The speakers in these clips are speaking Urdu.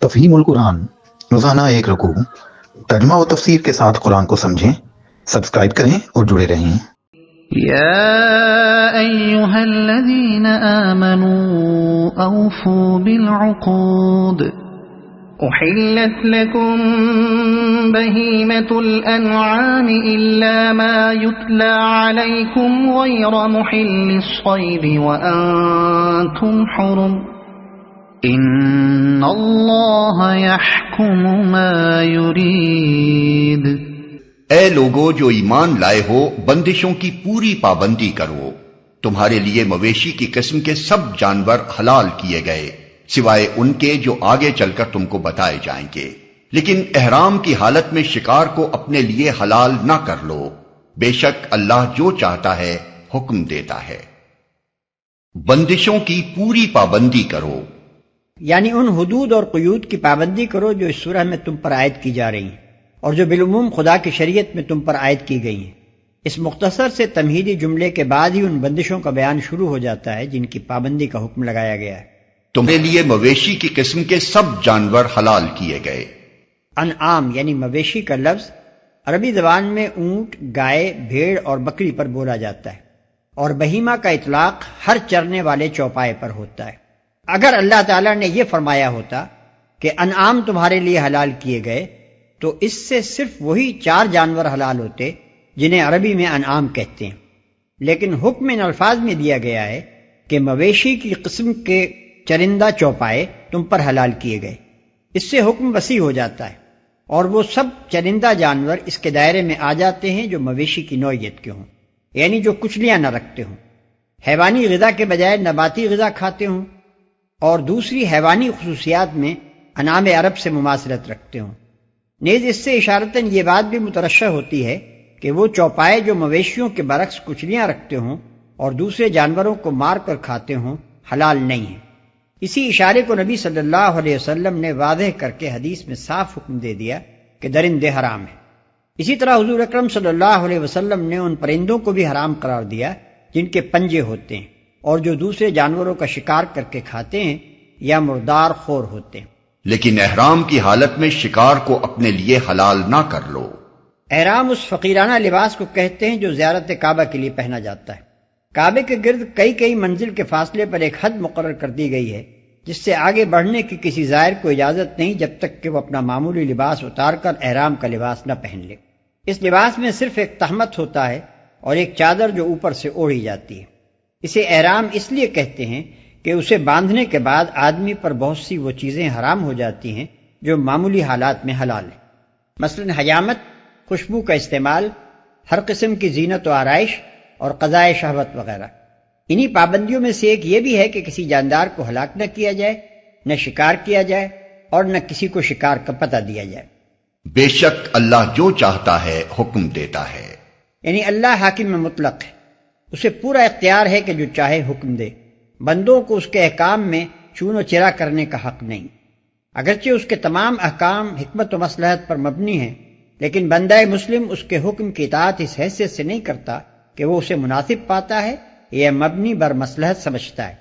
تفہیم القرآن، روزانہ ایک رکوع، ترجمہ و تفسیر کے ساتھ قرآن کو سمجھیں۔ سبسکرائب کریں اور جڑے رہیں۔ يا أيها الذين آمنوا أوفوا بالعقود أحلت لكم بهيمة الأنعام إلا ما يتلى عليكم غير محل الصيد وأنتم حرم إن الله يحكم ما يريد۔ اے لوگو جو ایمان لائے ہو، بندشوں کی پوری پابندی کرو۔ تمہارے لیے مویشی کی قسم کے سب جانور حلال کیے گئے سوائے ان کے جو آگے چل کر تم کو بتائے جائیں گے، لیکن احرام کی حالت میں شکار کو اپنے لیے حلال نہ کر لو، بے شک اللہ جو چاہتا ہے حکم دیتا ہے۔ بندشوں کی پوری پابندی کرو، یعنی ان حدود اور قیود کی پابندی کرو جو اس سورہ میں تم پر عائد کی جا رہی ہیں اور جو بالعموم خدا کی شریعت میں تم پر عائد کی گئی ہیں۔ اس مختصر سے تمہیدی جملے کے بعد ہی ان بندشوں کا بیان شروع ہو جاتا ہے جن کی پابندی کا حکم لگایا گیا ہے۔ تمہارے لیے مویشی کی قسم کے سب جانور حلال کیے گئے۔ انعام یعنی مویشی کا لفظ عربی زبان میں اونٹ، گائے، بھیڑ اور بکری پر بولا جاتا ہے، اور بہیمہ کا اطلاق ہر چرنے والے چوپائے پر ہوتا ہے۔ اگر اللہ تعالیٰ نے یہ فرمایا ہوتا کہ انعام تمہارے لیے حلال کیے گئے تو اس سے صرف وہی 4 جانور حلال ہوتے جنہیں عربی میں انعام کہتے ہیں، لیکن حکم ان الفاظ میں دیا گیا ہے کہ مویشی کی قسم کے چرندہ چوپائے تم پر حلال کیے گئے۔ اس سے حکم وسیع ہو جاتا ہے اور وہ سب چرندہ جانور اس کے دائرے میں آ جاتے ہیں جو مویشی کی نوعیت کے ہوں، یعنی جو کچلیاں نہ رکھتے ہوں، حیوانی غذا کے بجائے نباتی غذا کھاتے ہوں، اور دوسری حیوانی خصوصیات میں انعام عرب سے مماثلت رکھتے ہوں۔ نیز اس سے اشارتاً یہ بات بھی مترشح ہوتی ہے کہ وہ چوپائے جو مویشیوں کے برعکس کچلیاں رکھتے ہوں اور دوسرے جانوروں کو مار کر کھاتے ہوں حلال نہیں ہیں۔ اسی اشارے کو نبی صلی اللہ علیہ وسلم نے واضح کر کے حدیث میں صاف حکم دے دیا کہ درندے حرام ہیں۔ اسی طرح حضور اکرم صلی اللہ علیہ وسلم نے ان پرندوں کو بھی حرام قرار دیا جن کے پنجے ہوتے ہیں اور جو دوسرے جانوروں کا شکار کر کے کھاتے ہیں یا مردار خور ہوتے ہیں۔ لیکن احرام کی حالت میں شکار کو اپنے لیے حلال نہ کر لو۔ احرام اس فقیرانہ لباس کو کہتے ہیں جو زیارت کعبہ کے لیے پہنا جاتا ہے۔ کعبے کے گرد کئی منزل کے فاصلے پر ایک حد مقرر کر دی گئی ہے جس سے آگے بڑھنے کی کسی زائر کو اجازت نہیں جب تک کہ وہ اپنا معمولی لباس اتار کر احرام کا لباس نہ پہن لے۔ اس لباس میں صرف ایک تہمت ہوتا ہے اور ایک چادر جو اوپر سے اوڑھی جاتی ہے۔ اسے احرام اس لیے کہتے ہیں کہ اسے باندھنے کے بعد آدمی پر بہت سی وہ چیزیں حرام ہو جاتی ہیں جو معمولی حالات میں حلال ہیں، مثلا حجامت، خوشبو کا استعمال، ہر قسم کی زینت و آرائش اور قضائے شہوت وغیرہ۔ انہی پابندیوں میں سے ایک یہ بھی ہے کہ کسی جاندار کو ہلاک نہ کیا جائے، نہ شکار کیا جائے اور نہ کسی کو شکار کا پتہ دیا جائے۔ بے شک اللہ جو چاہتا ہے حکم دیتا ہے، یعنی اللہ حاکم مطلق ہے، اسے پورا اختیار ہے کہ جو چاہے حکم دے۔ بندوں کو اس کے احکام میں چون و چرا کرنے کا حق نہیں، اگرچہ اس کے تمام احکام حکمت و مصلحت پر مبنی ہیں، لیکن بندہ مسلم اس کے حکم کی اطاعت اس حیثیت سے نہیں کرتا کہ وہ اسے مناسب پاتا ہے یا مبنی بر مصلحت سمجھتا ہے،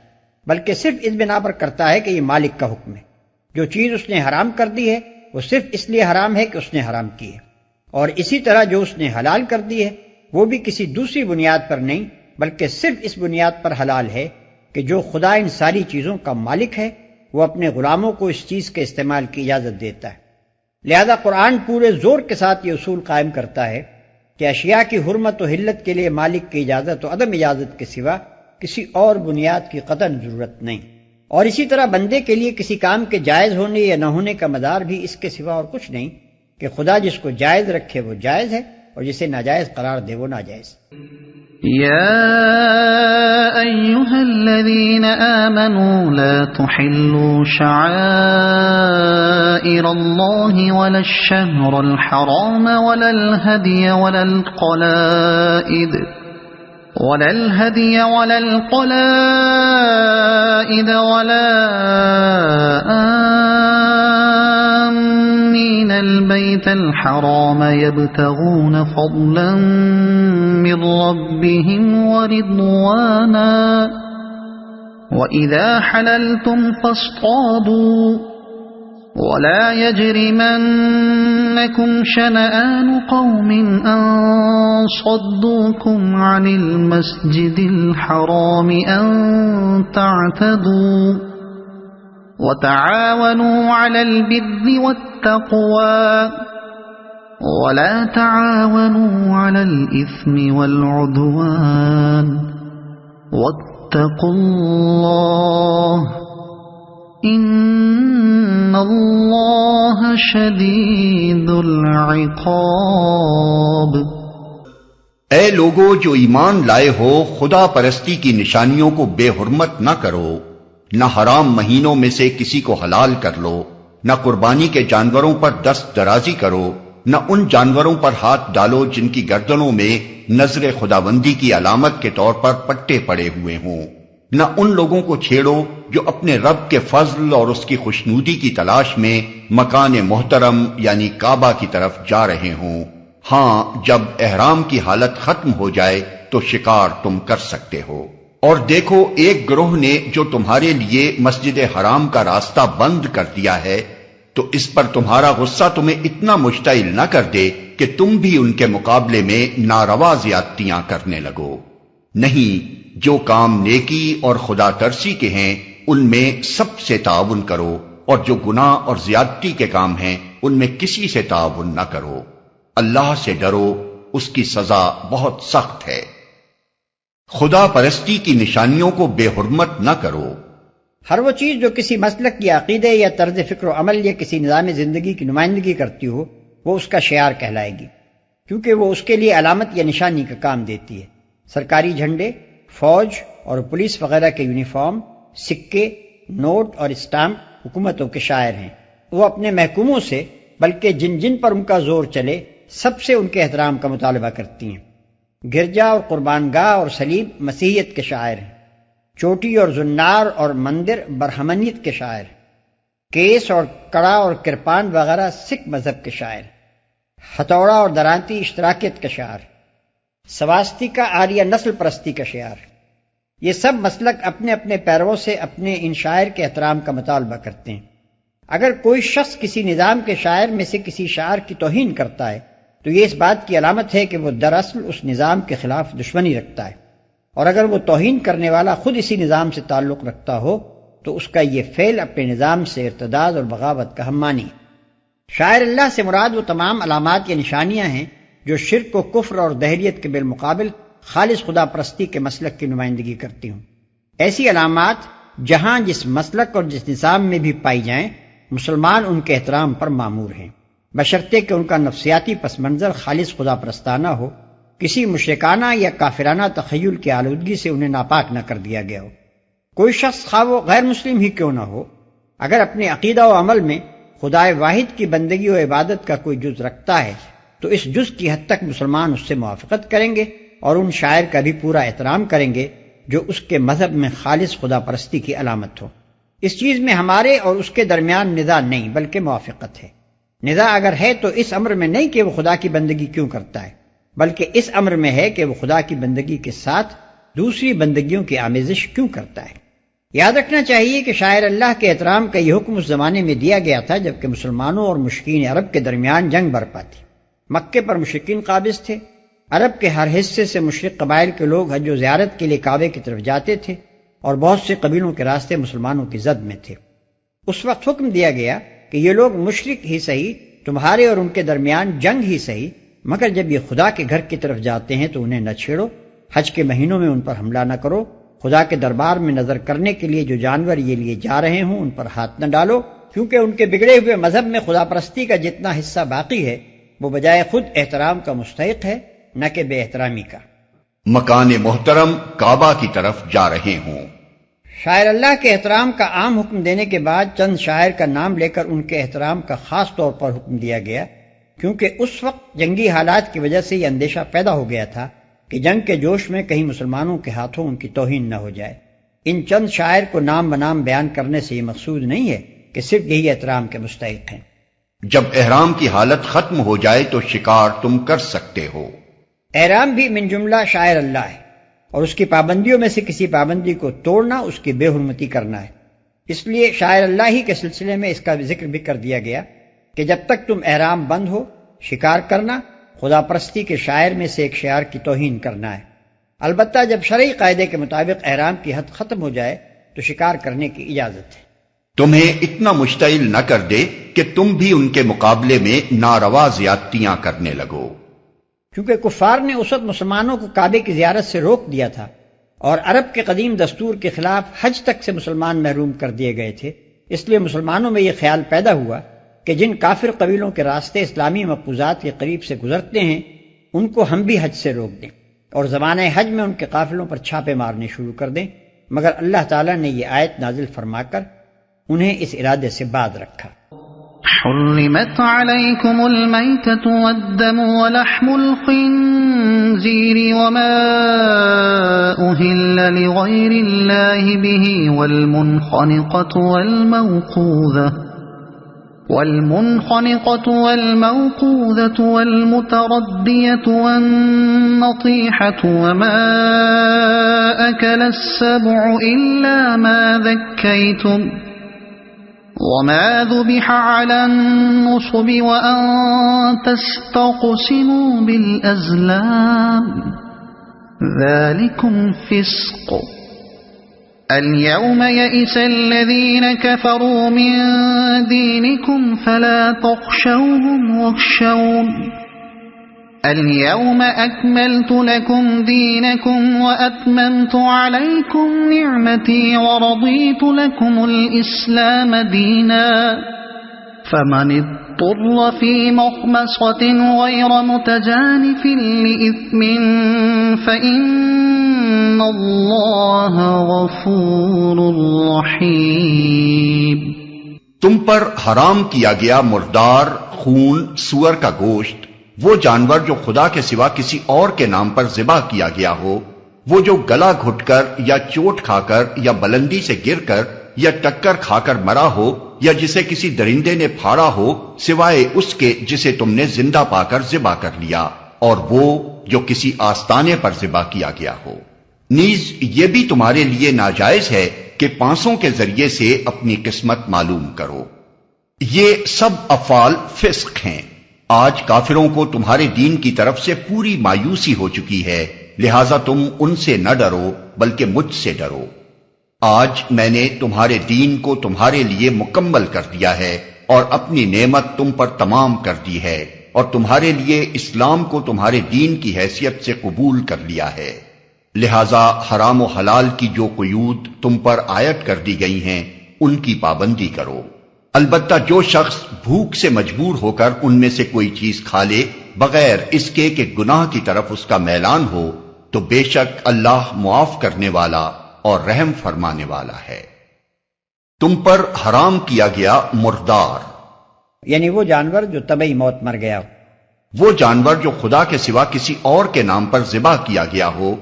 بلکہ صرف اس بنا پر کرتا ہے کہ یہ مالک کا حکم ہے۔ جو چیز اس نے حرام کر دی ہے وہ صرف اس لیے حرام ہے کہ اس نے حرام کی ہے، اور اسی طرح جو اس نے حلال کر دی ہے وہ بھی کسی دوسری بنیاد پر نہیں بلکہ صرف اس بنیاد پر حلال ہے کہ جو خدا ان ساری چیزوں کا مالک ہے وہ اپنے غلاموں کو اس چیز کے استعمال کی اجازت دیتا ہے۔ لہذا قرآن پورے زور کے ساتھ یہ اصول قائم کرتا ہے کہ اشیاء کی حرمت و حلت کے لیے مالک کی اجازت و عدم اجازت کے سوا کسی اور بنیاد کی قطعاً ضرورت نہیں، اور اسی طرح بندے کے لیے کسی کام کے جائز ہونے یا نہ ہونے کا مدار بھی اس کے سوا اور کچھ نہیں کہ خدا جس کو جائز رکھے وہ جائز ہے اور جسے ناجائز قرار دے وہ ناجائز۔ يا أيها الذين آمنوا لا تحلوا شعائر الله ولا الشهر الحرام ولا الهدي ولا القلائد ولا آمين البيت الحرام يبتغون فضلا من ربهم ورضوانا وإذا حللتم فاصطادوا ولا يجرمنكم شنآن قوم أن صدوكم عن المسجد الحرام أن تعتدوا وتعاونوا على البر والتقوى ولا تعاونوا على الإثم والعدوان واتقوا الله ان اللہ شدید العقاب۔ اے لوگو جو ایمان لائے ہو، خدا پرستی کی نشانیوں کو بے حرمت نہ کرو، نہ حرام مہینوں میں سے کسی کو حلال کر لو، نہ قربانی کے جانوروں پر دست درازی کرو، نہ ان جانوروں پر ہاتھ ڈالو جن کی گردنوں میں نظر خداوندی کی علامت کے طور پر پٹے پڑے ہوئے ہوں، نہ ان لوگوں کو چھیڑو جو اپنے رب کے فضل اور اس کی خوشنودی کی تلاش میں مکان محترم یعنی کعبہ کی طرف جا رہے ہوں۔ ہاں، جب احرام کی حالت ختم ہو جائے تو شکار تم کر سکتے ہو۔ اور دیکھو، ایک گروہ نے جو تمہارے لیے مسجد حرام کا راستہ بند کر دیا ہے، تو اس پر تمہارا غصہ تمہیں اتنا مشتعل نہ کر دے کہ تم بھی ان کے مقابلے میں ناروا زیادتیاں کرنے لگو۔ نہیں، جو کام نیکی اور خدا ترسی کے ہیں ان میں سب سے تعاون کرو، اور جو گناہ اور زیادتی کے کام ہیں ان میں کسی سے تعاون نہ کرو۔ اللہ سے ڈرو، اس کی سزا بہت سخت ہے۔ خدا پرستی کی نشانیوں کو بے حرمت نہ کرو۔ ہر وہ چیز جو کسی مسلک یا عقیدے یا طرز فکر و عمل یا کسی نظام زندگی کی نمائندگی کرتی ہو وہ اس کا شعار کہلائے گی، کیونکہ وہ اس کے لیے علامت یا نشانی کا کام دیتی ہے۔ سرکاری جھنڈے، فوج اور پولیس وغیرہ کے یونیفارم، سکے، نوٹ اور اسٹامپ حکومتوں کے شاعر ہیں۔ وہ اپنے محکوموں سے بلکہ جن جن پر ان کا زور چلے سب سے ان کے احترام کا مطالبہ کرتی ہیں۔ گرجا اور قربان گاہ اور صلیب مسیحیت کے شاعر ہیں۔ چوٹی اور زنار اور مندر برہمنیت کے شاعر، کیس اور کڑا اور کرپان وغیرہ سکھ مذہب کے شاعر، ہتھوڑا اور درانتی اشتراکیت کا شعار، سواستیکا آریہ نسل پرستی کا شعار۔ یہ سب مسلک اپنے اپنے پیرووں سے اپنے ان شاعر کے احترام کا مطالبہ کرتے ہیں۔ اگر کوئی شخص کسی نظام کے شاعر میں سے کسی شاعر کی توہین کرتا ہے تو یہ اس بات کی علامت ہے کہ وہ دراصل اس نظام کے خلاف دشمنی رکھتا ہے، اور اگر وہ توہین کرنے والا خود اسی نظام سے تعلق رکھتا ہو تو اس کا یہ فعل اپنے نظام سے ارتداد اور بغاوت کا ہم مانی ہے۔ شاعر اللہ سے مراد وہ تمام علامات یا نشانیاں ہیں جو شرک و کفر اور دہریت کے بالمقابل خالص خدا پرستی کے مسلک کی نمائندگی کرتی ہوں۔ ایسی علامات جہاں جس مسلک اور جس نظام میں بھی پائی جائیں، مسلمان ان کے احترام پر مامور ہیں، بشرطے کہ ان کا نفسیاتی پس منظر خالص خدا پرستانہ ہو، کسی مشرکانہ یا کافرانہ تخیل کی آلودگی سے انہیں ناپاک نہ کر دیا گیا ہو۔ کوئی شخص خواہ وہ غیر مسلم ہی کیوں نہ ہو، اگر اپنے عقیدہ و عمل میں خدائے واحد کی بندگی و عبادت کا کوئی جز رکھتا ہے تو اس جز کی حد تک مسلمان اس سے موافقت کریں گے اور ان شاعر کا بھی پورا احترام کریں گے جو اس کے مذہب میں خالص خدا پرستی کی علامت ہو۔ اس چیز میں ہمارے اور اس کے درمیان نزاع نہیں بلکہ موافقت ہے۔ نزاع اگر ہے تو اس امر میں نہیں کہ وہ خدا کی بندگی کیوں کرتا ہے، بلکہ اس امر میں ہے کہ وہ خدا کی بندگی کے ساتھ دوسری بندگیوں کی آمیزش کیوں کرتا ہے۔ یاد رکھنا چاہیے کہ شاعر اللہ کے احترام کا یہ حکم اس زمانے میں دیا گیا تھا جبکہ مسلمانوں اور مشرکین عرب کے درمیان جنگ برپا تھی۔ مکے پر مشرکین قابض تھے، عرب کے ہر حصے سے مشرک قبائل کے لوگ حج و زیارت کے لیے کعبے کی طرف جاتے تھے اور بہت سے قبیلوں کے راستے مسلمانوں کی زد میں تھے۔ اس وقت حکم دیا گیا کہ یہ لوگ مشرک ہی صحیح، تمہارے اور ان کے درمیان جنگ ہی صحیح، مگر جب یہ خدا کے گھر کی طرف جاتے ہیں تو انہیں نہ چھیڑو، حج کے مہینوں میں ان پر حملہ نہ کرو، خدا کے دربار میں نظر کرنے کے لیے جو جانور یہ لیے جا رہے ہوں ان پر ہاتھ نہ ڈالو، کیونکہ ان کے بگڑے ہوئے مذہب میں خدا پرستی کا جتنا حصہ باقی ہے وہ بجائے خود احترام کا مستحق ہے نہ کہ بے احترامی کا۔ مکان محترم کعبہ کی طرف جا رہے ہوں۔ شاعر اللہ کے احترام کا عام حکم دینے کے بعد چند شاعر کا نام لے کر ان کے احترام کا خاص طور پر حکم دیا گیا، کیونکہ اس وقت جنگی حالات کی وجہ سے یہ اندیشہ پیدا ہو گیا تھا کہ جنگ کے جوش میں کہیں مسلمانوں کے ہاتھوں ان کی توہین نہ ہو جائے۔ ان چند شاعر کو نام بنام بیان کرنے سے یہ مقصود نہیں ہے کہ صرف یہی احترام کے مستحق ہیں۔ جب احرام کی حالت ختم ہو جائے تو شکار تم کر سکتے ہو۔ احرام بھی من جملہ شاعر اللہ ہے، اور اس کی پابندیوں میں سے کسی پابندی کو توڑنا اس کی بے حرمتی کرنا ہے۔ اس لیے شاعر اللہ ہی کے سلسلے میں اس کا ذکر بھی کر دیا گیا کہ جب تک تم احرام بند ہو شکار کرنا خدا پرستی کے شاعر میں سے ایک شعر کی توہین کرنا ہے۔ البتہ جب شرعی قاعدے کے مطابق احرام کی حد ختم ہو جائے تو شکار کرنے کی اجازت ہے۔ تمہیں اتنا مشتعل نہ کر دے کہ تم بھی ان کے مقابلے میں ناروا زیادتیاں کرنے لگو۔ کیونکہ کفار نے اس وقت مسلمانوں کو کعبے کی زیارت سے روک دیا تھا اور عرب کے قدیم دستور کے خلاف حج تک سے مسلمان محروم کر دیے گئے تھے، اس لیے مسلمانوں میں یہ خیال پیدا ہوا کہ جن کافر قبیلوں کے راستے اسلامی مقبوضات کے قریب سے گزرتے ہیں ان کو ہم بھی حج سے روک دیں اور زمانہ حج میں ان کے قافلوں پر چھاپے مارنے شروع کر دیں، مگر اللہ تعالیٰ نے یہ آیت نازل فرما کر انہیں اس ارادے سے باز رکھا۔ حرمت عليكم الميتة والدم ولحم الخنزير وما أهل لغير الله به والمنخنقة والموقوذة والمتردية والنطيحة وما أكل السبع إلا ما ذكيتم وما ذبح على النصب وأن تستقسموا بالأزلام ذلكم فسق اليوم يئس الذين كفروا من دينكم فلا تخشوهم واخشون اليوم أكملت لكم دينكم وأتممت عليكم نعمتي ورضيت لكم الإسلام دينا فمن اضطر في مخمصة غير متجانف لإثم فإن الله غفور رحيم۔ تم پر حرام کیا گیا مردار، خون، سور کا گوشت، وہ جانور جو خدا کے سوا کسی اور کے نام پر ذبح کیا گیا ہو، وہ جو گلا گھٹ کر یا چوٹ کھا کر یا بلندی سے گر کر یا ٹکر کھا کر مرا ہو یا جسے کسی درندے نے پھاڑا ہو سوائے اس کے جسے تم نے زندہ پا کر ذبح کر لیا، اور وہ جو کسی آستانے پر ذبح کیا گیا ہو۔ نیز یہ بھی تمہارے لیے ناجائز ہے کہ پانسوں کے ذریعے سے اپنی قسمت معلوم کرو۔ یہ سب افعال فسق ہیں۔ آج کافروں کو تمہارے دین کی طرف سے پوری مایوسی ہو چکی ہے، لہذا تم ان سے نہ ڈرو بلکہ مجھ سے ڈرو۔ آج میں نے تمہارے دین کو تمہارے لیے مکمل کر دیا ہے اور اپنی نعمت تم پر تمام کر دی ہے، اور تمہارے لیے اسلام کو تمہارے دین کی حیثیت سے قبول کر لیا ہے، لہذا حرام و حلال کی جو قیود تم پر عائد کر دی گئی ہیں ان کی پابندی کرو۔ البتہ جو شخص بھوک سے مجبور ہو کر ان میں سے کوئی چیز کھا لے بغیر اس کے کہ گناہ کی طرف اس کا میلان ہو تو بے شک اللہ معاف کرنے والا اور رحم فرمانے والا ہے۔ تم پر حرام کیا گیا مردار، یعنی وہ جانور جو طبعی موت مر گیا ہو، وہ جانور جو خدا کے سوا کسی اور کے نام پر ذبح کیا گیا ہو،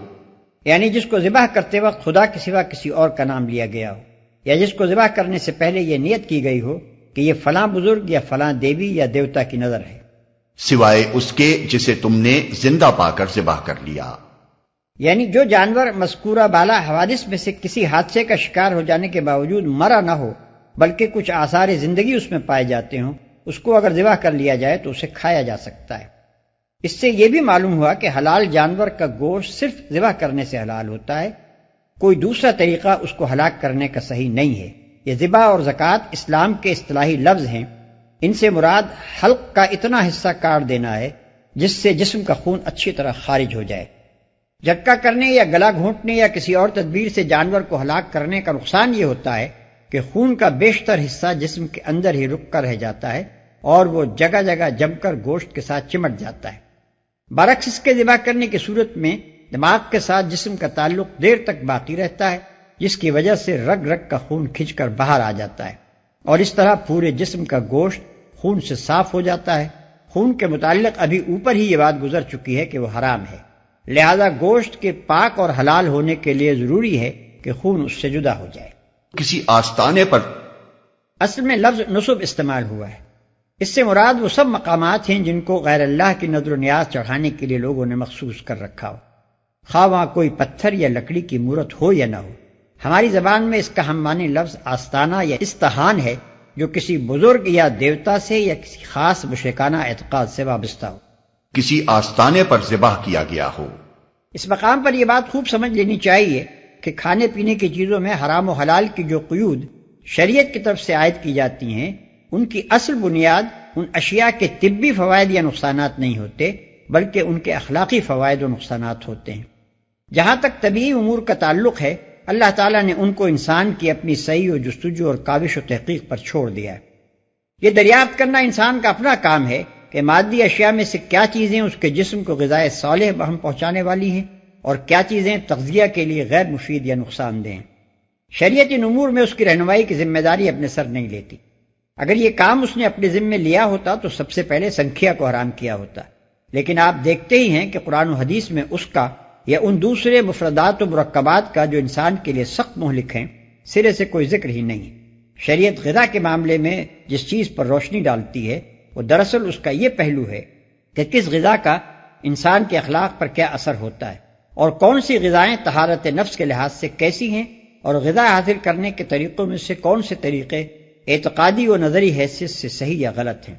یعنی جس کو ذبح کرتے وقت خدا کے سوا کسی اور کا نام لیا گیا ہو، یا جس کو ذبح کرنے سے پہلے یہ نیت کی گئی ہو کہ یہ فلاں بزرگ یا فلاں دیوی یا دیوتا کی نظر ہے، سوائے اس کے جسے تم نے زندہ پا کر ذبح کر لیا۔ یعنی جو جانور مذکورہ بالا حوادث میں سے کسی حادثے کا شکار ہو جانے کے باوجود مرا نہ ہو بلکہ کچھ آثار زندگی اس میں پائے جاتے ہوں، اس کو اگر ذبح کر لیا جائے تو اسے کھایا جا سکتا ہے۔ اس سے یہ بھی معلوم ہوا کہ حلال جانور کا گوشت صرف ذبح کرنے سے حلال ہوتا ہے، کوئی دوسرا طریقہ اس کو ہلاک کرنے کا صحیح نہیں ہے۔ یہ ذبح اور زکوٰۃ اسلام کے اصطلاحی لفظ ہیں، ان سے مراد حلق کا اتنا حصہ کاٹ دینا ہے جس سے جسم کا خون اچھی طرح خارج ہو جائے۔ جھٹکا کرنے یا گلا گھونٹنے یا کسی اور تدبیر سے جانور کو ہلاک کرنے کا نقصان یہ ہوتا ہے کہ خون کا بیشتر حصہ جسم کے اندر ہی رک کر رہ جاتا ہے اور وہ جگہ جگہ جم کر گوشت کے ساتھ چمٹ جاتا ہے۔ برعکس اس کے ذبح کرنے کی صورت میں دماغ کے ساتھ جسم کا تعلق دیر تک باقی رہتا ہے، جس کی وجہ سے رگ رگ کا خون کھنچ کر باہر آ جاتا ہے، اور اس طرح پورے جسم کا گوشت خون سے صاف ہو جاتا ہے۔ خون کے متعلق ابھی اوپر ہی یہ بات گزر چکی ہے کہ وہ حرام ہے، لہذا گوشت کے پاک اور حلال ہونے کے لیے ضروری ہے کہ خون اس سے جدا ہو جائے۔ کسی آستانے پر اصل میں لفظ نصب استعمال ہوا ہے، اس سے مراد وہ سب مقامات ہیں جن کو غیر اللہ کی نذر و نیاز چڑھانے کے لیے لوگوں نے مخصوص کر رکھا ہو، خواہ وہاں کوئی پتھر یا لکڑی کی مورت ہو یا نہ ہو۔ ہماری زبان میں اس کا ہم معنی لفظ آستانہ یا استحان ہے، جو کسی بزرگ یا دیوتا سے یا کسی خاص مشرکانہ اعتقاد سے وابستہ ہو، کسی آستانے پر ذبح کیا گیا ہو۔ اس مقام پر یہ بات خوب سمجھ لینی چاہیے کہ کھانے پینے کی چیزوں میں حرام و حلال کی جو قیود شریعت کی طرف سے عائد کی جاتی ہیں، ان کی اصل بنیاد ان اشیاء کے طبی فوائد یا نقصانات نہیں ہوتے، بلکہ ان کے اخلاقی فوائد و نقصانات ہوتے ہیں۔ جہاں تک طبعی امور کا تعلق ہے، اللہ تعالیٰ نے ان کو انسان کی اپنی سعی و جستجو اور کاوش و تحقیق پر چھوڑ دیا ہے۔ یہ دریافت کرنا انسان کا اپنا کام ہے کہ مادی اشیاء میں سے کیا چیزیں اس کے جسم کو غذائے صالح بہم پہنچانے والی ہیں اور کیا چیزیں تغذیہ کے لیے غیر مفید یا نقصان دہ ہیں۔ شریعت ان امور میں اس کی رہنمائی کی ذمہ داری اپنے سر نہیں لیتی۔ اگر یہ کام اس نے اپنے ذمہ لیا ہوتا تو سب سے پہلے سنکھیا کو حرام کیا ہوتا، لیکن آپ دیکھتے ہی ہیں کہ قرآن و حدیث میں اس کا یا ان دوسرے مفردات و مرکبات کا جو انسان کے لیے سخت مہلک ہیں سرے سے کوئی ذکر ہی نہیں۔ شریعت غذا کے معاملے میں جس چیز پر روشنی ڈالتی ہے وہ دراصل اس کا یہ پہلو ہے کہ کس غذا کا انسان کے اخلاق پر کیا اثر ہوتا ہے، اور کون سی غذائیں طہارت نفس کے لحاظ سے کیسی ہیں، اور غذا حاصل کرنے کے طریقوں میں سے کون سے طریقے اعتقادی و نظری حیثیت سے صحیح یا غلط ہیں۔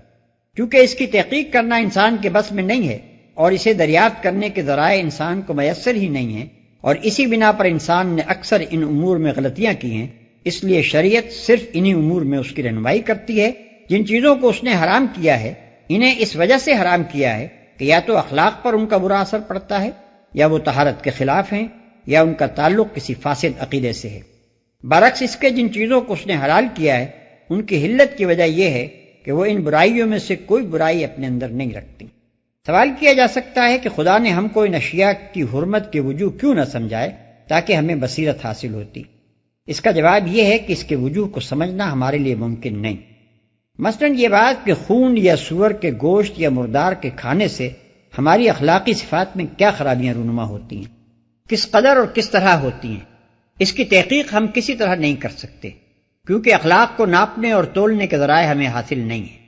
کیونکہ اس کی تحقیق کرنا انسان کے بس میں نہیں ہے اور اسے دریافت کرنے کے ذرائع انسان کو میسر ہی نہیں ہیں، اور اسی بنا پر انسان نے اکثر ان امور میں غلطیاں کی ہیں۔ اس لیے شریعت صرف انہی امور میں اس کی رہنمائی کرتی ہے جن چیزوں کو اس نے حرام کیا ہے۔ انہیں اس وجہ سے حرام کیا ہے کہ یا تو اخلاق پر ان کا برا اثر پڑتا ہے، یا وہ طہارت کے خلاف ہیں، یا ان کا تعلق کسی فاسد عقیدے سے ہے۔ برعکس اس کے جن چیزوں کو اس نے حلال کیا ہے ان کی حلت کی وجہ یہ ہے کہ وہ ان برائیوں میں سے کوئی برائی اپنے اندر نہیں رکھتی۔ سوال کیا جا سکتا ہے کہ خدا نے ہم کو ان اشیاء کی حرمت کے وجوہ کیوں نہ سمجھائے تاکہ ہمیں بصیرت حاصل ہوتی؟ اس کا جواب یہ ہے کہ اس کے وجوہ کو سمجھنا ہمارے لیے ممکن نہیں۔ مثلاً یہ بات کہ خون یا سور کے گوشت یا مردار کے کھانے سے ہماری اخلاقی صفات میں کیا خرابیاں رونما ہوتی ہیں، کس قدر اور کس طرح ہوتی ہیں، اس کی تحقیق ہم کسی طرح نہیں کر سکتے، کیونکہ اخلاق کو ناپنے اور تولنے کے ذرائع ہمیں حاصل نہیں ہیں۔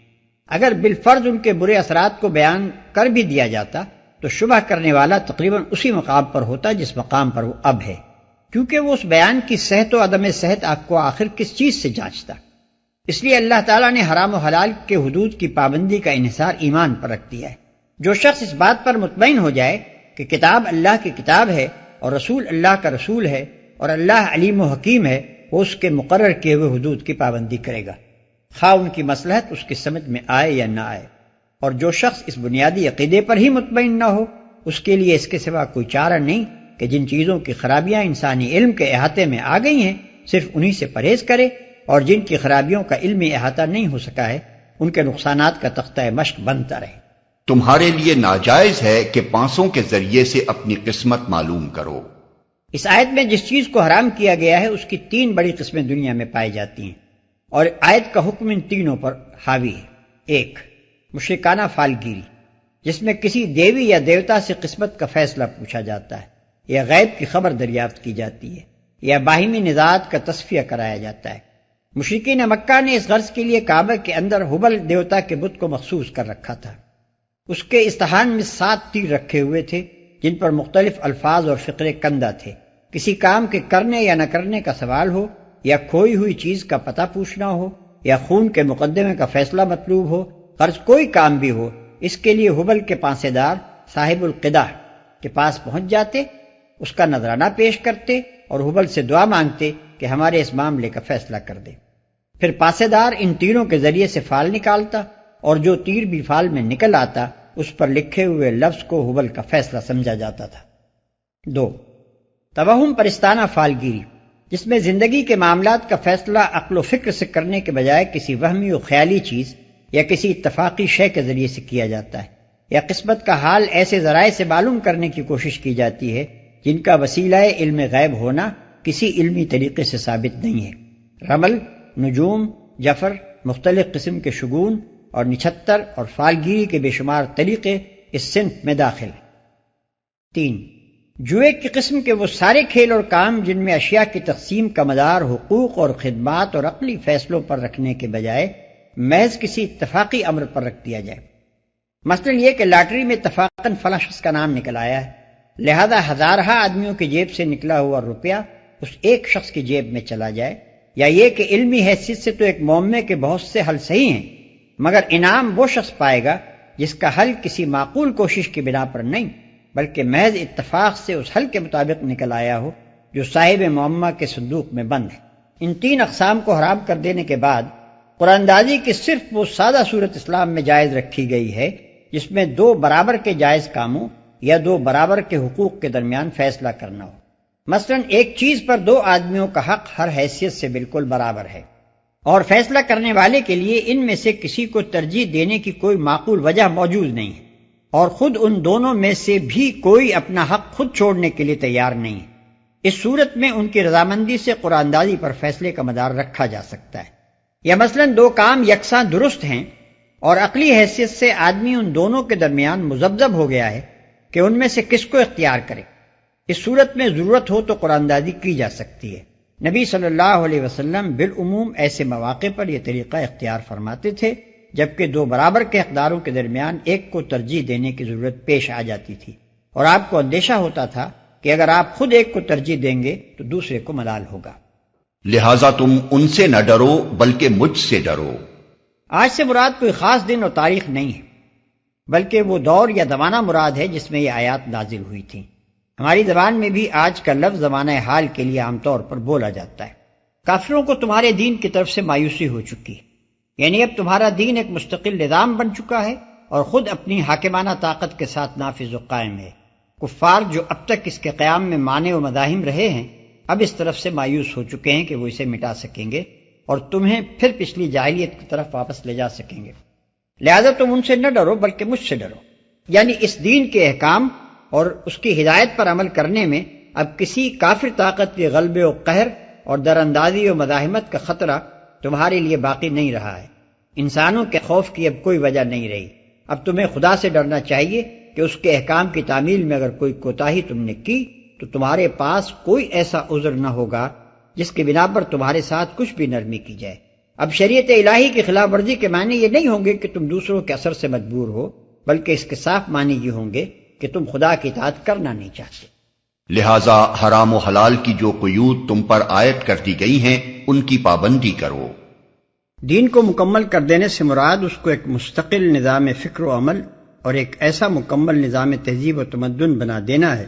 اگر بالفرض ان کے برے اثرات کو بیان کر بھی دیا جاتا تو شبہ کرنے والا تقریباً اسی مقام پر ہوتا جس مقام پر وہ اب ہے، کیونکہ وہ اس بیان کی صحت و عدم صحت آپ کو آخر کس چیز سے جانچتا۔ اس لیے اللہ تعالیٰ نے حرام و حلال کے حدود کی پابندی کا انحصار ایمان پر رکھ دیا ہے۔ جو شخص اس بات پر مطمئن ہو جائے کہ کتاب اللہ کی کتاب ہے اور رسول اللہ کا رسول ہے اور اللہ علیم و حکیم ہے، وہ اس کے مقرر کیے ہوئے حدود کی پابندی کرے گا، خواہ ان کی مصلحت اس کی سمجھ میں آئے یا نہ آئے۔ اور جو شخص اس بنیادی عقیدے پر ہی مطمئن نہ ہو، اس کے لیے اس کے سوا کوئی چارہ نہیں کہ جن چیزوں کی خرابیاں انسانی علم کے احاطے میں آ گئی ہیں صرف انہی سے پرہیز کرے، اور جن کی خرابیوں کا علمی احاطہ نہیں ہو سکا ہے ان کے نقصانات کا تختہ مشق بنتا رہے۔ تمہارے لیے ناجائز ہے کہ پانسوں کے ذریعے سے اپنی قسمت معلوم کرو۔ اس آیت میں جس چیز کو حرام کیا گیا ہے اس کی 3 بڑی قسمیں دنیا میں پائی جاتی ہیں، اور آیت کا حکم ان تینوں پر حاوی ہے۔ 1، مشرکانہ فالگیری، جس میں کسی دیوی یا دیوتا سے قسمت کا فیصلہ پوچھا جاتا ہے، یا غیب کی خبر دریافت کی جاتی ہے، یا باہمی نزاعات کا تصفیہ کرایا جاتا ہے۔ مشرکین مکہ نے اس غرض کے لیے کعبہ کے اندر ہبل دیوتا کے بت کو مخصوص کر رکھا تھا۔ اس کے استحان میں 7 تیر رکھے ہوئے تھے جن پر مختلف الفاظ اور فقرے کندہ تھے۔ کسی کام کے کرنے یا نہ کرنے کا سوال ہو، یا کھوئی ہوئی چیز کا پتہ پوچھنا ہو، یا خون کے مقدمے کا فیصلہ مطلوب ہو، غرض کوئی کام بھی ہو، اس کے لیے ہبل کے پانسے دار صاحب القدح کے پاس پہنچ جاتے، اس کا نذرانہ پیش کرتے اور ہبل سے دعا مانگتے کہ ہمارے اس معاملے کا فیصلہ کر دے۔ پھر پاسے دار ان تیروں کے ذریعے سے فال نکالتا، اور جو تیر بھی فال میں نکل آتا اس پر لکھے ہوئے لفظ کو ہبل کا فیصلہ سمجھا جاتا تھا۔ 2، توہم پرستانہ فالگیری، جس میں زندگی کے معاملات کا فیصلہ عقل و فکر سے کرنے کے بجائے کسی وہمی و خیالی چیز یا کسی اتفاقی شے کے ذریعے سے کیا جاتا ہے، یا قسمت کا حال ایسے ذرائع سے معلوم کرنے کی کوشش کی جاتی ہے جن کا وسیلہ علم غیب ہونا کسی علمی طریقے سے ثابت نہیں ہے۔ رمل، نجوم، جفر، مختلف قسم کے شگون اور نچھتر اور فالگیری کے بے شمار طریقے اس صنف میں داخل ہیں۔ 3، جوئے کی قسم کے وہ سارے کھیل اور کام جن میں اشیاء کی تقسیم کا مدار حقوق اور خدمات اور عقلی فیصلوں پر رکھنے کے بجائے محض کسی اتفاقی امر پر رکھ دیا جائے۔ مثلا یہ کہ لاٹری میں اتفاقاً فلاں شخص کا نام نکل آیا ہے، لہذا ہزارہا آدمیوں کی جیب سے نکلا ہوا روپیہ اس ایک شخص کی جیب میں چلا جائے، یا یہ کہ علمی حیثیت سے تو ایک معمے کے بہت سے حل صحیح ہیں، مگر انعام وہ شخص پائے گا جس کا حل کسی معقول کوشش کی بنا پر نہیں بلکہ محض اتفاق سے اس حل کے مطابق نکل آیا ہو جو صاحب معمہ کے صندوق میں بند ہے۔ ان تین اقسام کو حرام کر دینے کے بعد قرآن اندازی کی صرف وہ سادہ صورت اسلام میں جائز رکھی گئی ہے جس میں دو برابر کے جائز کاموں یا دو برابر کے حقوق کے درمیان فیصلہ کرنا ہو۔ مثلا ایک چیز پر دو آدمیوں کا حق ہر حیثیت سے بالکل برابر ہے، اور فیصلہ کرنے والے کے لیے ان میں سے کسی کو ترجیح دینے کی کوئی معقول وجہ موجود نہیں ہے، اور خود ان دونوں میں سے بھی کوئی اپنا حق خود چھوڑنے کے لیے تیار نہیں ہے۔ اس صورت میں ان کی رضامندی سے قرآن اندازی پر فیصلے کا مدار رکھا جا سکتا ہے۔ یا مثلا دو کام یکساں درست ہیں اور عقلی حیثیت سے آدمی ان دونوں کے درمیان مذبذب ہو گیا ہے کہ ان میں سے کس کو اختیار کرے۔ اس صورت میں ضرورت ہو تو قرآن اندازی کی جا سکتی ہے۔ نبی صلی اللہ علیہ وسلم بالعموم ایسے مواقع پر یہ طریقہ اختیار فرماتے تھے جبکہ دو برابر کے حقداروں کے درمیان ایک کو ترجیح دینے کی ضرورت پیش آ جاتی تھی، اور آپ کو اندیشہ ہوتا تھا کہ اگر آپ خود ایک کو ترجیح دیں گے تو دوسرے کو ملال ہوگا۔ لہذا تم ان سے نہ ڈرو بلکہ مجھ سے ڈرو۔ آج سے مراد کوئی خاص دن اور تاریخ نہیں ہے بلکہ وہ دور یا زمانہ مراد ہے جس میں یہ آیات نازل ہوئی تھیں۔ ہماری زبان میں بھی آج کا لفظ زمانہ حال کے لیے عام طور پر بولا جاتا ہے۔ کافروں کو تمہارے دین کی طرف سے مایوسی ہو چکی ہے، یعنی اب تمہارا دین ایک مستقل نظام بن چکا ہے اور خود اپنی حاکمانہ طاقت کے ساتھ نافذ و قائم ہے۔ کفار جو اب تک اس کے قیام میں مانع و مزاحم رہے ہیں اب اس طرف سے مایوس ہو چکے ہیں کہ وہ اسے مٹا سکیں گے اور تمہیں پھر پچھلی جاہلیت کی طرف واپس لے جا سکیں گے۔ لہذا تم ان سے نہ ڈرو بلکہ مجھ سے ڈرو، یعنی اس دین کے احکام اور اس کی ہدایت پر عمل کرنے میں اب کسی کافر طاقت کے غلبے و قہر اور دراندازی و مزاحمت کا خطرہ تمہارے لیے باقی نہیں رہا ہے۔ انسانوں کے خوف کی اب کوئی وجہ نہیں رہی۔ اب تمہیں خدا سے ڈرنا چاہیے کہ اس کے احکام کی تعمیل میں اگر کوئی کوتاہی تم نے کی تو تمہارے پاس کوئی ایسا عذر نہ ہوگا جس کے بنا پر تمہارے ساتھ کچھ بھی نرمی کی جائے۔ اب شریعت الہی کی خلاف ورزی کے معنی یہ نہیں ہوں گے کہ تم دوسروں کے اثر سے مجبور ہو، بلکہ اس کے صاف معنی یہ ہوں گے کہ تم خدا کی اطاعت کرنا نہیں چاہتے۔ لہذا حرام و حلال کی جو قیود تم پر عائد کر دی گئی ہیں ان کی پابندی کرو۔ دین کو مکمل کر دینے سے مراد اس کو ایک مستقل نظام فکر و عمل اور ایک ایسا مکمل نظام تہذیب و تمدن بنا دینا ہے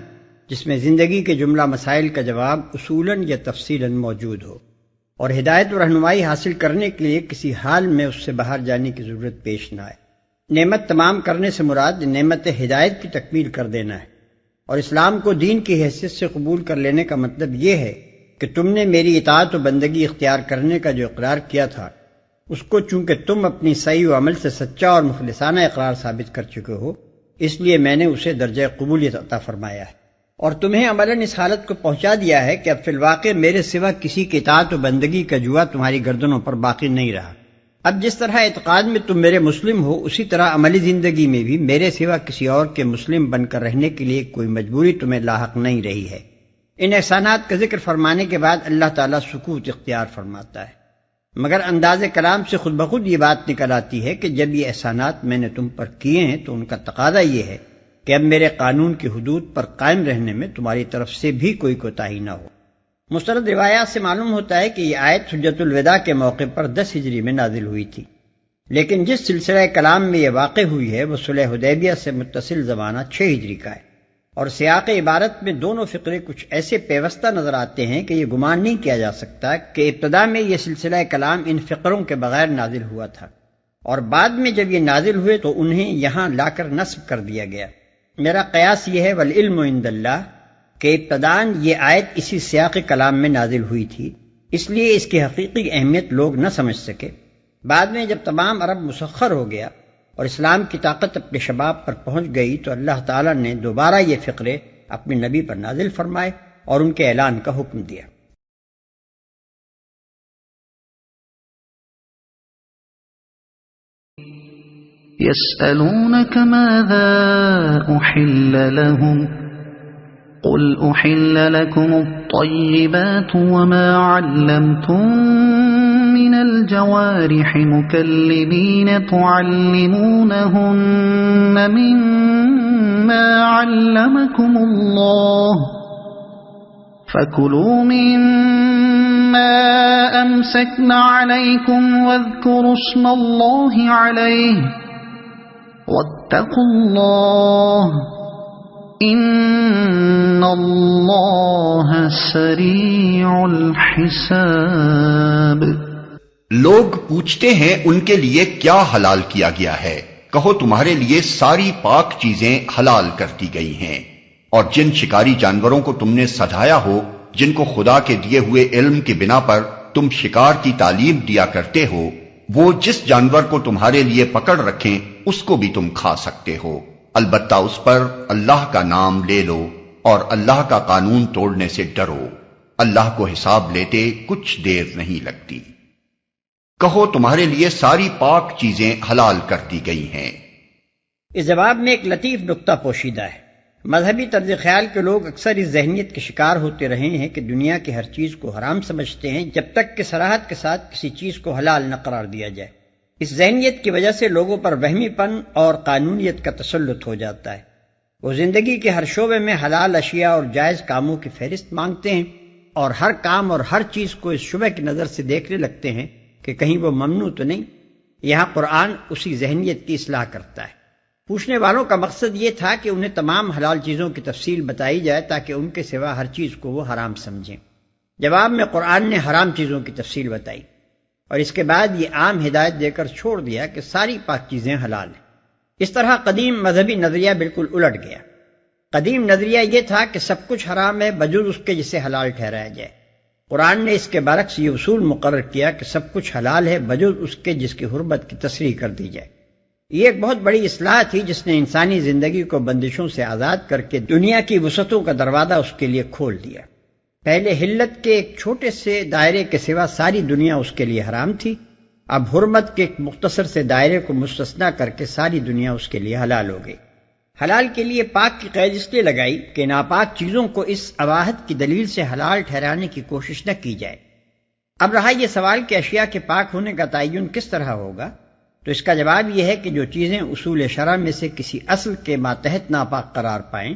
جس میں زندگی کے جملہ مسائل کا جواب اصولاً یا تفصیلاً موجود ہو، اور ہدایت و رہنمائی حاصل کرنے کے لیے کسی حال میں اس سے باہر جانے کی ضرورت پیش نہ آئے۔ نعمت تمام کرنے سے مراد نعمت ہدایت کی تکمیل کر دینا ہے، اور اسلام کو دین کی حیثیت سے قبول کر لینے کا مطلب یہ ہے کہ تم نے میری اطاعت و بندگی اختیار کرنے کا جو اقرار کیا تھا اس کو چونکہ تم اپنی صحیح و عمل سے سچا اور مخلصانہ اقرار ثابت کر چکے ہو اس لیے میں نے اسے درجہ قبولیت عطا فرمایا ہے، اور تمہیں عملاً اس حالت کو پہنچا دیا ہے کہ اب فی الواقع میرے سوا کسی کی اطاعت و بندگی کا جوا تمہاری گردنوں پر باقی نہیں رہا۔ اب جس طرح اعتقاد میں تم میرے مسلم ہو اسی طرح عملی زندگی میں بھی میرے سوا کسی اور کے مسلم بن کر رہنے کے لیے کوئی مجبوری تمہیں لاحق نہیں رہی ہے۔ ان احسانات کا ذکر فرمانے کے بعد اللہ تعالیٰ سکوت اختیار فرماتا ہے، مگر انداز کلام سے خود بخود یہ بات نکل آتی ہے کہ جب یہ احسانات میں نے تم پر کیے ہیں تو ان کا تقاضا یہ ہے کہ اب میرے قانون کی حدود پر قائم رہنے میں تمہاری طرف سے بھی کوئی کوتاہی نہ ہو۔ مستند روایات سے معلوم ہوتا ہے کہ یہ آیت حجۃ الوداع کے موقع پر 10 ہجری میں نازل ہوئی تھی، لیکن جس سلسلہ کلام میں یہ واقع ہوئی ہے وہ صلح حدیبیہ سے متصل زمانہ 6 ہجری کا ہے، اور سیاق عبارت میں دونوں فقرے کچھ ایسے پیوستہ نظر آتے ہیں کہ یہ گمان نہیں کیا جا سکتا کہ ابتدا میں یہ سلسلہ کلام ان فقروں کے بغیر نازل ہوا تھا، اور بعد میں جب یہ نازل ہوئے تو انہیں یہاں لا کر نصب کر دیا گیا۔ میرا قیاس یہ ہے والعلم عند اللہ کہ ابتداً یہ آیت اسی سیاق کلام میں نازل ہوئی تھی، اس لیے اس کی حقیقی اہمیت لوگ نہ سمجھ سکے۔ بعد میں جب تمام عرب مسخر ہو گیا اور اسلام کی طاقت اپنے شباب پر پہنچ گئی تو اللہ تعالیٰ نے دوبارہ یہ فقرے اپنے نبی پر نازل فرمائے اور ان کے اعلان کا حکم دیا۔ يسألونك ماذا أحل لهم قل أحل لكم الطيبات وما علمتم من الجوارح مكلبين تعلمونهن مما علمكم الله فَكُلُوا مِمَّا أَمْسَكْنَ عَلَيْكُمْ وَاذْكُرُوا اسْمَ اللَّهِ عَلَيْهِ وَاتَّقُوا اللَّهَ إِنَّ اللَّهَ سَرِيعُ الْحِسَابِ۔ لوگ پوچھتے ہیں ان کے لیے کیا حلال کیا گیا ہے؟ کہو تمہارے لیے ساری پاک چیزیں حلال کر دی گئی ہیں، اور جن شکاری جانوروں کو تم نے سجایا ہو، جن کو خدا کے دیے ہوئے علم کی بنا پر تم شکار کی تعلیم دیا کرتے ہو، وہ جس جانور کو تمہارے لیے پکڑ رکھیں اس کو بھی تم کھا سکتے ہو، البتہ اس پر اللہ کا نام لے لو اور اللہ کا قانون توڑنے سے ڈرو، اللہ کو حساب لیتے کچھ دیر نہیں لگتی۔ کہو تمہارے لیے ساری پاک چیزیں حلال کر دی گئی ہیں۔ اس جواب میں ایک لطیف نکتہ پوشیدہ ہے۔ مذہبی طرز خیال کے لوگ اکثر اس ذہنیت کے شکار ہوتے رہے ہیں کہ دنیا کی ہر چیز کو حرام سمجھتے ہیں جب تک کہ صراحت کے ساتھ کسی چیز کو حلال نہ قرار دیا جائے۔ اس ذہنیت کی وجہ سے لوگوں پر وہمی پن اور قانونیت کا تسلط ہو جاتا ہے۔ وہ زندگی کے ہر شعبے میں حلال اشیاء اور جائز کاموں کی فہرست مانگتے ہیں اور ہر کام اور ہر چیز کو اس شبہ کی نظر سے دیکھنے لگتے ہیں کہ کہیں وہ ممنوع تو نہیں۔ یہاں قرآن اسی ذہنیت کی اصلاح کرتا ہے۔ پوچھنے والوں کا مقصد یہ تھا کہ انہیں تمام حلال چیزوں کی تفصیل بتائی جائے تاکہ ان کے سوا ہر چیز کو وہ حرام سمجھیں۔ جواب میں قرآن نے حرام چیزوں کی تفصیل بتائی اور اس کے بعد یہ عام ہدایت دے کر چھوڑ دیا کہ ساری پاک چیزیں حلال ہیں۔ اس طرح قدیم مذہبی نظریہ بالکل الٹ گیا۔ قدیم نظریہ یہ تھا کہ سب کچھ حرام ہے بجز اس کے جسے حلال ٹھہرایا جائے۔ قرآن نے اس کے برعکس یہ اصول مقرر کیا کہ سب کچھ حلال ہے بجز اس کے جس کی حرمت کی تصریح کر دی جائے۔ یہ ایک بہت بڑی اصلاح تھی جس نے انسانی زندگی کو بندشوں سے آزاد کر کے دنیا کی وسعتوں کا دروازہ اس کے لیے کھول دیا۔ پہلے حلت کے ایک چھوٹے سے دائرے کے سوا ساری دنیا اس کے لیے حرام تھی، اب حرمت کے ایک مختصر سے دائرے کو مستثنیٰ کر کے ساری دنیا اس کے لیے حلال ہو گئی۔ حلال کے لیے پاک کی قید اس لیے لگائی کہ ناپاک چیزوں کو اس اباحت کی دلیل سے حلال ٹھہرانے کی کوشش نہ کی جائے۔ اب رہا یہ سوال کہ اشیاء کے پاک ہونے کا تعین کس طرح ہوگا، تو اس کا جواب یہ ہے کہ جو چیزیں اصول شرع میں سے کسی اصل کے ماتحت ناپاک قرار پائیں،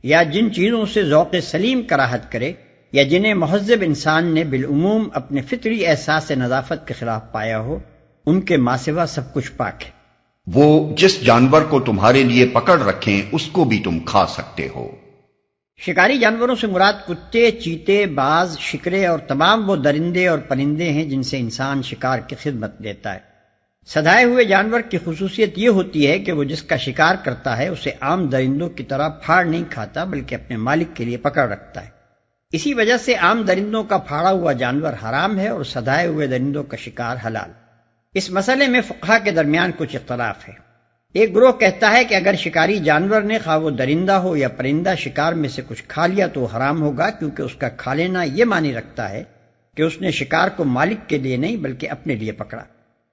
یا جن چیزوں سے ذوق سلیم کراہت کرے، یا جنہیں مہذب انسان نے بالعموم اپنے فطری احساس نظافت کے خلاف پایا ہو، ان کے ماسوا سب کچھ پاک ہے۔ وہ جس جانور کو تمہارے لیے پکڑ رکھیں اس کو بھی تم کھا سکتے ہو۔ شکاری جانوروں سے مراد کتے، چیتے، باز، شکرے اور تمام وہ درندے اور پرندے ہیں جن سے انسان شکار کی خدمت لیتا ہے۔ سدھائے ہوئے جانور کی خصوصیت یہ ہوتی ہے کہ وہ جس کا شکار کرتا ہے اسے عام درندوں کی طرح پھاڑ نہیں کھاتا بلکہ اپنے مالک کے لیے پکڑ رکھتا ہے۔ اسی وجہ سے عام درندوں کا پھاڑا ہوا جانور حرام ہے اور سدھائے ہوئے درندوں کا شکار حلال۔ اس مسئلے میں فقہا کے درمیان کچھ اختلاف ہے۔ ایک گروہ کہتا ہے کہ اگر شکاری جانور نے خواہ وہ درندہ ہو یا پرندہ شکار میں سے کچھ کھا لیا تو وہ حرام ہوگا، کیونکہ اس کا کھا لینا یہ معنی رکھتا ہے کہ اس نے شکار کو مالک کے لیے نہیں بلکہ اپنے لیے پکڑا۔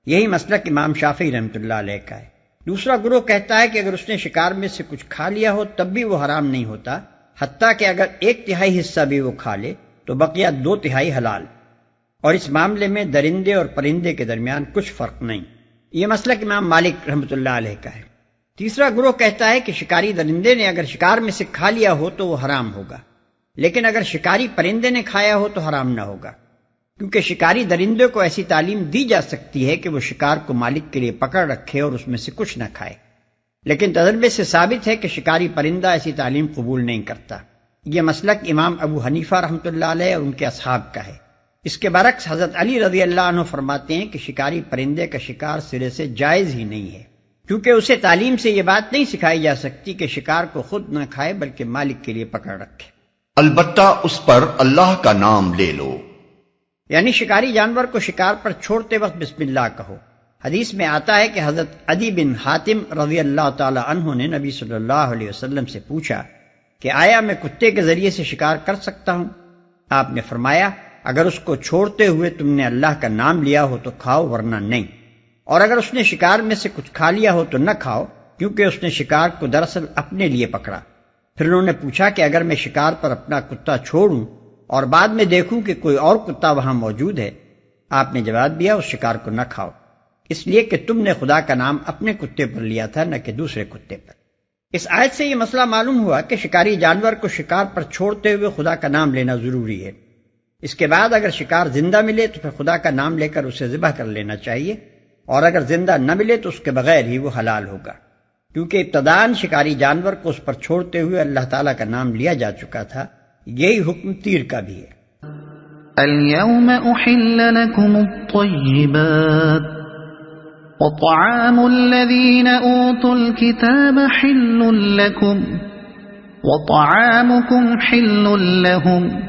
یہی مسلک امام شافعی رحمۃ اللہ علیہ کا ہے۔ دوسرا گروہ کہتا ہے کہ اگر اس نے شکار میں سے کچھ کھا لیا ہو تب بھی وہ حرام نہیں ہوتا، حتیٰ کہ اگر 1/3 حصہ بھی وہ کھا لے تو بقیہ 2/3 حلال، اور اس معاملے میں درندے اور پرندے کے درمیان کچھ فرق نہیں۔ یہ مسلک امام مالک رحمۃ اللہ علیہ کا ہے۔ تیسرا گروہ کہتا ہے کہ شکاری درندے نے اگر شکار میں سے کھا لیا ہو تو وہ حرام ہوگا، لیکن اگر شکاری پرندے نے کھایا ہو تو حرام نہ ہوگا، کیونکہ شکاری درندے کو ایسی تعلیم دی جا سکتی ہے کہ وہ شکار کو مالک کے لیے پکڑ رکھے اور اس میں سے کچھ نہ کھائے، لیکن تجربے سے ثابت ہے کہ شکاری پرندہ ایسی تعلیم قبول نہیں کرتا۔ یہ مسلک امام ابو حنیفہ رحمۃ اللہ علیہ اور ان کے اصحاب کا ہے۔ اس کے برعکس حضرت علی رضی اللہ عنہ فرماتے ہیں کہ شکاری پرندے کا شکار سرے سے جائز ہی نہیں ہے، کیونکہ اسے تعلیم سے یہ بات نہیں سکھائی جا سکتی کہ شکار کو خود نہ کھائے بلکہ مالک کے لیے پکڑ رکھے۔ البتہ اس پر اللہ کا نام لے لو، یعنی شکاری جانور کو شکار پر چھوڑتے وقت بسم اللہ کہو۔ حدیث میں آتا ہے کہ حضرت عدی بن حاتم رضی اللہ تعالی عنہ نے نبی صلی اللہ علیہ وسلم سے پوچھا کہ آیا میں کتے کے ذریعے سے شکار کر سکتا ہوں؟ آپ نے فرمایا اگر اس کو چھوڑتے ہوئے تم نے اللہ کا نام لیا ہو تو کھاؤ ورنہ نہیں، اور اگر اس نے شکار میں سے کچھ کھا لیا ہو تو نہ کھاؤ، کیونکہ اس نے شکار کو دراصل اپنے لیے پکڑا۔ پھر انہوں نے پوچھا کہ اگر میں شکار پر اپنا کتا چھوڑوں اور بعد میں دیکھوں کہ کوئی اور کتا وہاں موجود ہے؟ آپ نے جواب دیا اس شکار کو نہ کھاؤ، اس لیے کہ تم نے خدا کا نام اپنے کتے پر لیا تھا نہ کہ دوسرے کتے پر۔ اس آیت سے یہ مسئلہ معلوم ہوا کہ شکاری جانور کو شکار پر چھوڑتے ہوئے خدا کا نام لینا ضروری ہے۔ اس کے بعد اگر شکار زندہ ملے تو پھر خدا کا نام لے کر اسے ذبح کر لینا چاہیے، اور اگر زندہ نہ ملے تو اس کے بغیر ہی وہ حلال ہوگا، کیونکہ ابتداً شکاری جانور کو اس پر چھوڑتے ہوئے اللہ تعالیٰ کا نام لیا جا چکا تھا۔ یہی حکم تیر کا بھی ہے۔ اليوم أحل لكم الطيبات وطعام الذين أوتوا الكتاب حل لكم وطعامكم حل لهم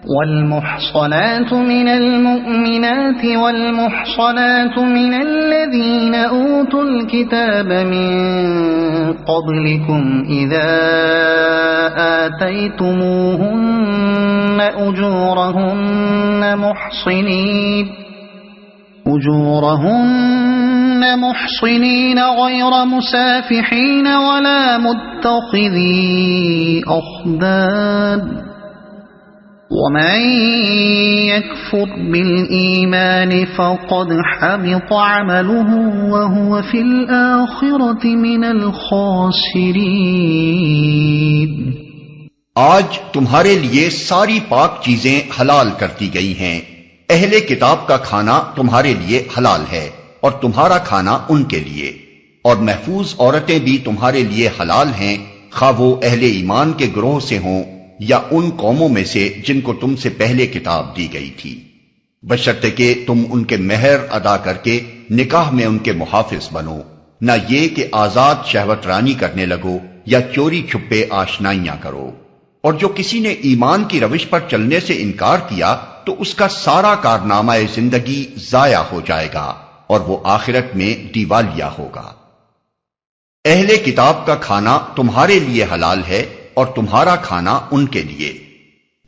والمحصنات من المؤمنات والمحصنات من الذين أوتوا الكتاب من قبلكم إذا آتيتموهن أجورهن محصنين غير مسافحين ولا متخذي أخدان ومن يكفر بالإيمان فقد حبط عمله وهو في الآخرة من الخاسرين۔ آج تمہارے لیے ساری پاک چیزیں حلال کر دی گئی ہیں۔ اہل کتاب کا کھانا تمہارے لیے حلال ہے اور تمہارا کھانا ان کے لیے، اور محفوظ عورتیں بھی تمہارے لیے حلال ہیں، خواہ وہ اہل ایمان کے گروہ سے ہوں یا ان قوموں میں سے جن کو تم سے پہلے کتاب دی گئی تھی، بشرطے کہ تم ان کے مہر ادا کر کے نکاح میں ان کے محافظ بنو، نہ یہ کہ آزاد شہوت رانی کرنے لگو یا چوری چھپے آشنائیاں کرو۔ اور جو کسی نے ایمان کی روش پر چلنے سے انکار کیا تو اس کا سارا کارنامہ زندگی ضائع ہو جائے گا اور وہ آخرت میں دیوالیہ ہوگا۔ اہل کتاب کا کھانا تمہارے لیے حلال ہے اور تمہارا کھانا ان کے لیے۔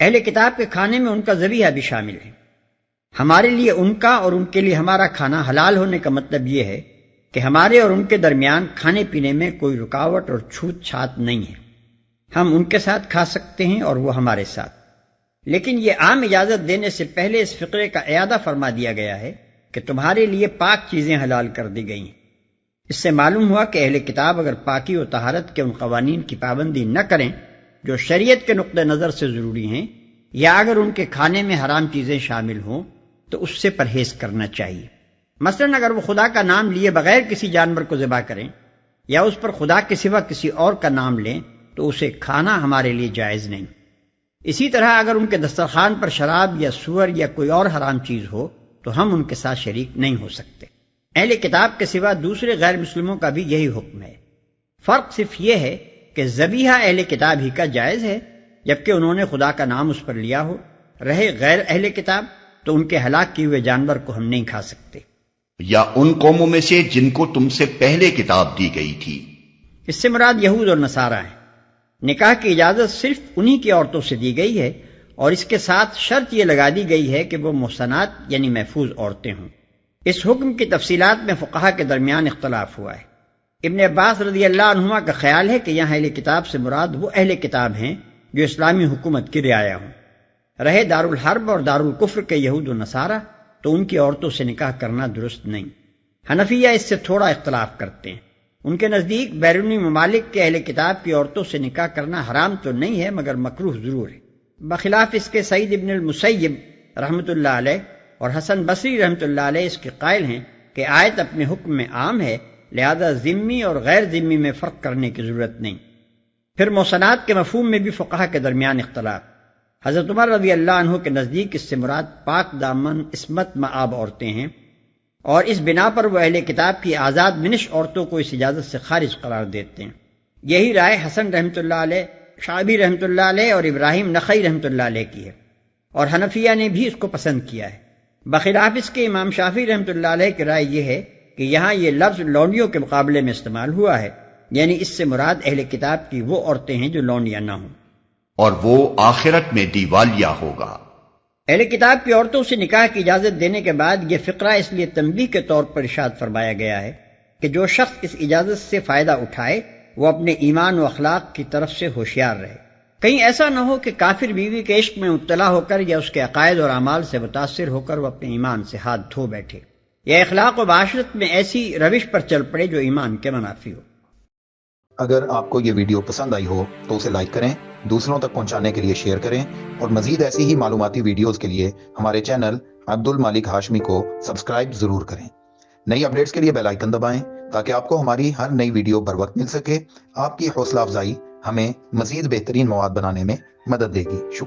اہل کتاب کے کھانے میں ان کا ذبیحہ بھی شامل ہے۔ ہمارے لیے ان کا اور ان کے لیے ہمارا کھانا حلال ہونے کا مطلب یہ ہے کہ ہمارے اور ان کے درمیان کھانے پینے میں کوئی رکاوٹ اور چھوت چھات نہیں ہے۔ ہم ان کے ساتھ کھا سکتے ہیں اور وہ ہمارے ساتھ، لیکن یہ عام اجازت دینے سے پہلے اس فقرے کا اعادہ فرما دیا گیا ہے کہ تمہارے لیے پاک چیزیں حلال کر دی گئی ہیں۔ اس سے معلوم ہوا کہ اہل کتاب اگر پاکی و طہارت کے ان قوانین کی پابندی نہ کریں جو شریعت کے نقطہ نظر سے ضروری ہیں، یا اگر ان کے کھانے میں حرام چیزیں شامل ہوں تو اس سے پرہیز کرنا چاہیے۔ مثلا اگر وہ خدا کا نام لیے بغیر کسی جانور کو ذبح کریں یا اس پر خدا کے سوا کسی اور کا نام لیں تو اسے کھانا ہمارے لیے جائز نہیں۔ اسی طرح اگر ان کے دسترخوان پر شراب یا سور یا کوئی اور حرام چیز ہو تو ہم ان کے ساتھ شریک نہیں ہو سکتے۔ اہل کتاب کے سوا دوسرے غیر مسلموں کا بھی یہی حکم ہے۔ فرق صرف یہ ہے کہ ذبیحہ اہل کتاب ہی کا جائز ہے جبکہ انہوں نے خدا کا نام اس پر لیا ہو۔ رہے غیر اہل کتاب تو ان کے ہلاک کیے ہوئے جانور کو ہم نہیں کھا سکتے۔ یا ان قوموں میں سے جن کو تم سے پہلے کتاب دی گئی تھی۔ اس سے مراد یہود اور نصارہ ہیں۔ نکاح کی اجازت صرف انہی کی عورتوں سے دی گئی ہے اور اس کے ساتھ شرط یہ لگا دی گئی ہے کہ وہ محصنات یعنی محفوظ عورتیں ہوں۔ اس حکم کی تفصیلات میں فقہا کے درمیان اختلاف ہوا ہے۔ ابن عباس رضی اللہ عنہما کا خیال ہے کہ یہاں اہل کتاب سے مراد وہ اہل کتاب ہیں جو اسلامی حکومت کی رعایا ہوں۔ رہے دارالحرب اور دارالکفر کے یہود و نصارہ تو ان کی عورتوں سے نکاح کرنا درست نہیں۔ حنفیہ اس سے تھوڑا اختلاف کرتے ہیں۔ ان کے نزدیک بیرونی ممالک کے اہل کتاب کی عورتوں سے نکاح کرنا حرام تو نہیں ہے مگر مکروہ ضرور ہے۔ بخلاف اس کے سعید ابن المسیب رحمۃ اللہ علیہ اور حسن بصری رحمۃ اللہ علیہ اس کے قائل ہیں کہ آیت اپنے حکم میں عام ہے، لہذا ذمی اور غیر ذمی میں فرق کرنے کی ضرورت نہیں۔ پھر محصنات کے مفہوم میں بھی فقہا کے درمیان اختلاف۔ حضرت عمر رضی اللہ عنہ کے نزدیک اس سے مراد پاک دامن عصمت مآب عورتیں ہیں، اور اس بنا پر وہ اہل کتاب کی آزاد منش عورتوں کو اس اجازت سے خارج قرار دیتے ہیں۔ یہی رائے حسن رحمۃ اللہ علیہ، شعبی رحمۃ اللہ علیہ اور ابراہیم نخعی رحمۃ اللہ علیہ کی ہے، اور حنفیہ نے بھی اس کو پسند کیا ہے۔ بخلاف اس کے امام شافعی رحمۃ اللہ علیہ کی رائے یہ ہے کہ یہاں یہ لفظ لونڈیوں کے مقابلے میں استعمال ہوا ہے، یعنی اس سے مراد اہل کتاب کی وہ عورتیں ہیں جو لونڈیاں نہ ہوں، اور وہ آخرت میں دیوالیہ ہوگا۔ اہل کتاب کی عورتوں سے نکاح کی اجازت دینے کے بعد یہ فقرہ اس لیے تنبیہ کے طور پر ارشاد فرمایا گیا ہے کہ جو شخص اس اجازت سے فائدہ اٹھائے وہ اپنے ایمان و اخلاق کی طرف سے ہوشیار رہے، کہیں ایسا نہ ہو کہ کافر بیوی کے عشق میں مبتلا ہو کر یا اس کے عقائد اور اعمال سے متاثر ہو کر وہ اپنے ایمان سے ہاتھ دھو بیٹھے، یا اخلاق و معاشرت میں ایسی روش پر چل پڑے جو ایمان کے منافی ہو۔ اگر آپ کو یہ ویڈیو پسند آئی ہو تو اسے لائک کریں، دوسروں تک پہنچانے کے لیے شیئر کریں، اور مزید ایسی ہی معلوماتی ویڈیوز کے لیے ہمارے چینل عبد المالک ہاشمی کو سبسکرائب ضرور کریں۔ نئی اپڈیٹس کے لیے بیل آئیکن دبائیں تاکہ آپ کو ہماری ہر نئی ویڈیو بر وقت مل سکے۔ آپ کی حوصلہ افزائی ہمیں مزید بہترین مواد بنانے میں مدد دے گی۔ شکریہ۔